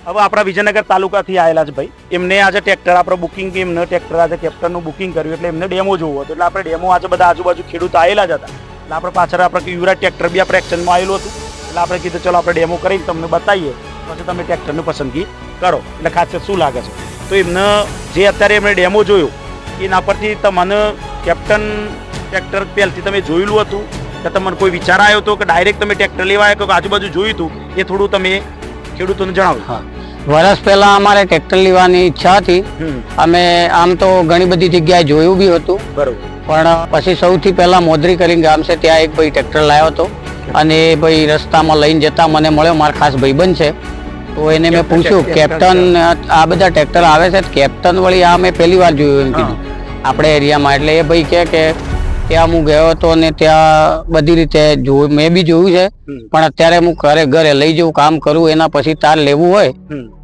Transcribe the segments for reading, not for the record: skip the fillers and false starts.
હવે આપણા વિજયનગર તાલુકાથી આવેલા છે ભાઈ, એમને આજે ટ્રેક્ટર આપણે બુકિંગ, એમને ટ્રેક્ટર આજે કેપ્ટનનું બુકિંગ કર્યું એટલે એમને ડેમો જોવો હતો. એટલે આપણે ડેમો આજે બધા આજુબાજુ ખેડૂત આવેલા જ હતા. એટલે આપણે પાછળ આપણે યુવરાજ ટ્રેક્ટર બી આપણે એક્શનમાં આવેલું હતું. એટલે આપણે કીધું ચલો આપણે ડેમો કરીને તમને બતાવીએ, પછી તમે ટ્રેક્ટરની પસંદગી કરો. એટલે ખાસ શું લાગે છે તો એમને જે અત્યારે એમણે ડેમો જોયો એના પરથી તમને કેપ્ટન ટ્રેક્ટર પહેલથી તમે જોયેલું હતું કે તમને કોઈ વિચાર આવ્યો હતો કે ડાયરેક્ટ તમે ટ્રેક્ટર લેવા આવ્યા કે આજુબાજુ જોયું હતું, એ થોડું તમે ખેડૂતોને જણાવો. હા, વર્ષ પહેલા અમારે ટ્રેક્ટર લેવાની ઈચ્છા હતી. અમે આમ તો ઘણી બધી જગ્યાએ જોયું બી હતું, બરોબર, પણ પછી સૌથી પહેલા મોદરી કરીને ગામ છે ત્યાં એક ભાઈ ટ્રેક્ટર લાવ્યો હતો અને એ ભાઈ રસ્તામાં લઈને જતા મને મળ્યો, મારા ખાસ ભાઈબંધ છે. તો એને મેં પૂછ્યું કેપ્ટન આ બધા ટ્રેક્ટર આવે છે, કેપ્ટન વળી આ મેં પહેલી વાર જોયું એમ કીધું આપણે એરિયામાં. એટલે એ ભાઈ કે ત્યાં હું ગયો હતો અને ત્યાં બધી રીતે જોયું, મેં બી જોયું છે, પણ અત્યારે હું ઘરે લઈ જવું કામ કરું, એના પછી તાર લેવું હોય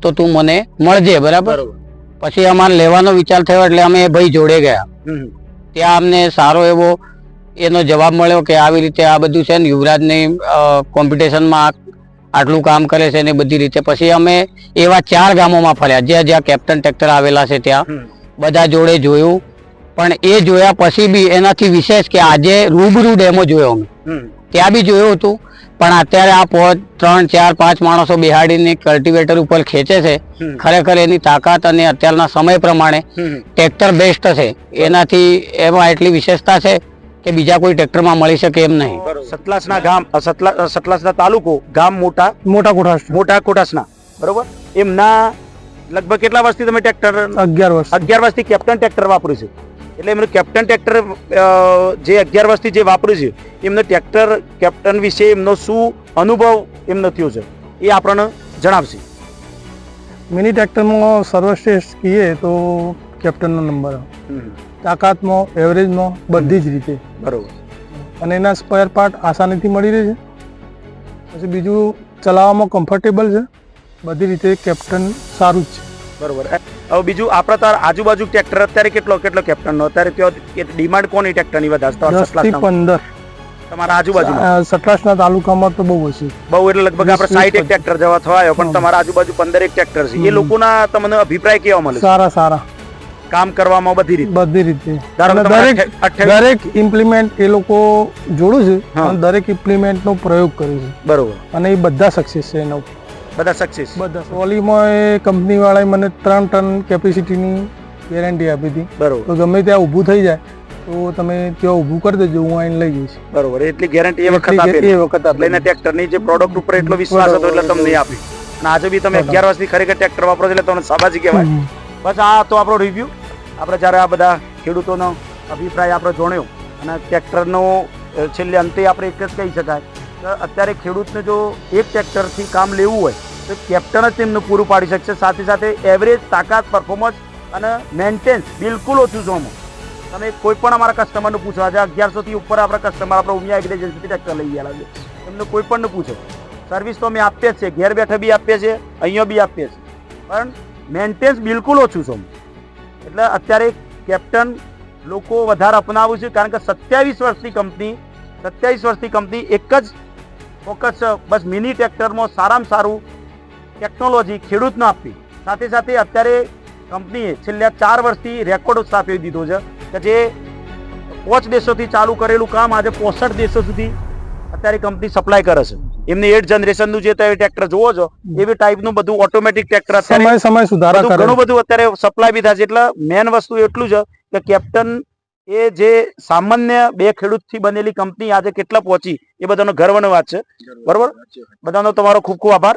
તો તું મને મળજે, બરાબર. પછી અમારે લેવાનો વિચાર થયો એટલે અમે એ ભાઈ જોડે ગયા. ત્યાં અમને સારો એવો એનો જવાબ મળ્યો કે આવી રીતે આ બધું છે ને યુવરાજની કોમ્પિટિશનમાં આટલું કામ કરે છે ને બધી રીતે. પછી અમે એવા 4 ગામોમાં ફર્યા જ્યાં જ્યાં કેપ્ટન ટ્રેક્ટર આવેલા છે ત્યાં બધા જોડે જોયું. પણ એ જોયા પછી બી એનાથી વિશેષ કે આજે રૂબરૂ ડેમો જોયો અમે, ત્યાં બી જોયું હતું. પણ અત્યારે આ 3, 4, 5 માણસો બેહાડીને કલ્ટિવેટર ઉપર ખેંચે છે, ખરેખર એની તાકાત અને અત્યારના સમય પ્રમાણે ટ્રેક્ટર બેસ્ટ છે. એનાથી એમાં એટલી વિશેષતા છે કે બીજા કોઈ ટ્રેક્ટરમાં મળી શકે એમ નહીં. સતલાસના ગામ, સતલાસના તાલુકો ગામ મોટા કોટાસના, બરોબર. એમના લગભગ કેટલા વર્ષથી તમે ટ્રેક્ટર? 11 વર્ષથી કેપ્ટન ટ્રેક્ટર વાપર્યું છે. એટલે એમનું કેપ્ટન ટ્રેક્ટર જે 11 વર્ષથી જે વાપર્યું છે એમનો ટ્રેક્ટર કેપ્ટન વિશે એમનો શું અનુભવ એમનો થયો છે એ આપણને જણાવશે. મિની ટ્રેક્ટરમાં સર્વશ્રેષ્ઠ કહીએ તો કેપ્ટનનો નંબર, તાકાતમાં, એવરેજમાં, બધી જ રીતે બરોબર. અને એના સ્પેર પાર્ટ આસાનીથી મળી રહે છે. પછી બીજું ચલાવવામાં કમ્ફર્ટેબલ છે, બધી રીતે કેપ્ટન સારું જ છે, બરોબર. હવે બીજું આપણે તાર આજુબાજુ ટ્રેક્ટર અત્યારે કેટલો કેપ્ટનનો અત્યારે ત્યાં ડિમાન્ડ કોની ટ્રેક્ટરની વધારે? 10 થી 15 તમારા આજુબાજુ સતલાસના તાલુકામાં તો બહુ હશે, બહુ. એટલે લગભગ આપણે 60 ટ્રેક્ટર જવા થવાયો, પણ તમારા આજુબાજુ 15 ટ્રેક્ટર છે. એ લોકોના તમને અભિપ્રાય કેવા મળે? સારા કામ કરવામાં બધી રીતે દરેક ઇમ્પ્લિમેન્ટ એ લોકો જોડું છે અને દરેક ઇમ્પ્લિમેન્ટ નો પ્રયોગ કર્યો છે, બરોબર. અને એ બધા સક્સેસ છે એના ઉપર, બધા સક્સેસ. બધા સોલીમાં એ કંપની વાળાએ મને 3 ટન કેપેસિટીની ગેરંટી આપી હતી, બરોબર. તો ગમે ત્યાં ઊભું થઈ જાય તો તમે ત્યાં ઊભું કરી દેજો, હું આઈને લઈ જઈશ, બરોબર. એટલી ગેરંટી એ વખત આપી. લઈને ટ્રેક્ટરની જે પ્રોડક્ટ ઉપર એટલો વિશ્વાસ હતો એટલે તમને આપી. અને આજે બી તમે 11 વર્ષથી ખરેખર ટ્રેક્ટર વાપરો છો એટલે તમને શાબાશી કહેવાય. બસ આ તો આપણો રિવ્યુ. આપણે જ્યારે આ બધા ખેડૂતોનો અભિપ્રાય આપણે જોણ્યો અને ટ્રેક્ટરનો છેલ્લે અંતે આપણે એક જ કહી શકાય કે અત્યારે ખેડૂતને જો એક ટ્રેક્ટરથી કામ લેવું હોય તો કેપ્ટન જ તેમને પૂરું પાડી શકશે. સાથે સાથે એવરેજ, તાકાત, પરફોર્મન્સ અને મેન્ટેનન્સ બિલકુલ ઓછું છે. તમે કોઈ પણ અમારા કસ્ટમરને પૂછો, આજે 1100 થી ઉપર આપણા કસ્ટમર આપણે ઉમિયા એગ્રી એજન્સીથી ટ્રેક્ટર લઈ ગયા છે, એમને કોઈ પણ પૂછો, સર્વિસ તો અમે આપીએ જ છે, ઘેર બેઠા બી આપીએ છીએ, અહીંયા બી આપીએ છીએ, પણ મેન્ટેનન્સ બિલકુલ ઓછું છે. એટલે અત્યારે કેપ્ટન લોકો વધારે અપનાવું છે, કારણ કે 27 વર્ષથી કંપની એક જ ફોકસ બસ મિની ટ્રેક્ટરમાં સારામાં સારું ટેકનોલોજી ખેડૂતને આપવી. સાથે સાથે અત્યારે કંપનીએ છેલ્લા 4 વર્ષથી રેકોર્ડ સ્થાપી દીધો છે કે જે 5 દેશોથી ચાલુ કરેલું કામ આજે 65 દેશો સુધી અત્યારે કંપની સપ્લાય કરે છે. એમની 8th જનરેશનનું જે તમે ટ્રેક્ટર જોવો છો એવી ટાઈપનું બધું ઓટોમેટિક ટ્રેક્ટર અત્યારે સમય સુધારા ઘણું બધું અત્યારે સપ્લાય બી થાય છે. એટલે મેન વસ્તુ એટલું છે કે કેપ્ટન એ જે સામાન્ય 2 ખેડૂતથી બનેલી કંપની આજે કેટલા પહોંચી એ બધાનો ગર્વની વાત છે, બરોબર. બધાનો તમારો ખૂબ ખૂબ આભાર.